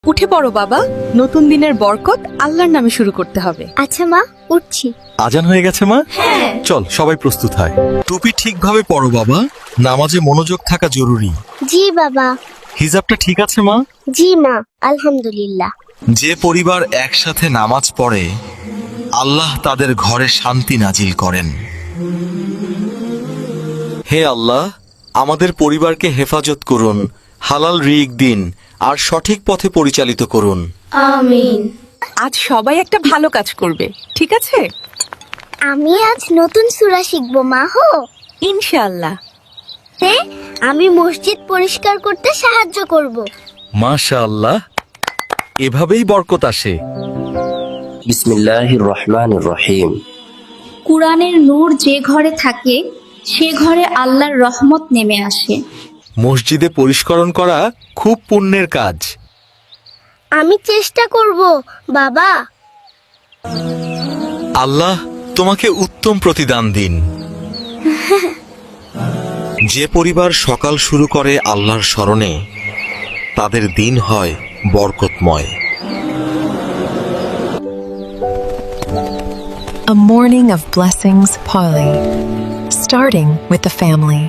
উঠে পড়ো বাবা, নতুন দিনের বরকত আল্লাহর নামে শুরু করতে হবে। আচ্ছা মা, উঠছি। আজান হয়ে গেছে মা? চল সবাই প্রস্তুত হয়। টুপি ঠিকভাবে পরো বাবা, নামাজে মনোযোগ থাকা জরুরি। জি বাবা। হিজাবটা ঠিক আছে মা? জি মা, আলহামদুলিল্লাহ। যে পরিবার একসাথে নামাজ পড়ে আল্লাহ তাদের ঘরে শান্তি নাজিল করেন। হে আল্লাহ, আমাদের পরিবারকে হেফাজত করুন, হালাল রিজিক দিন আর সঠিক পথে পরিচালিত করুন। আমিন। আজ সবাই একটা ভালো কাজ করবে, ঠিক আছে? আমি আজ নতুন সূরা শিখবো মা। হো ইনশাআল্লাহ। হ্যাঁ, আমি মসজিদ পরিষ্কার করতে সাহায্য করব। মাশাআল্লাহ, এভাবেই বরকত আসে। বিসমিল্লাহির রহমানির রহিম। কুরআনের নূর যে ঘরে থাকে সে ঘরে আল্লাহর রহমত নেমে আসে। মসজিদে পরিষ্করণ করা খুব পুণ্যের কাজ। আমি চেষ্টা করব বাবা। আল্লাহ তোমাকে উত্তম প্রতিদান দিন। যে পরিবার সকাল শুরু করে আল্লাহর স্মরণে তাদের দিন হয় বরকতময়। A morning of blessings, Polly, starting with the family.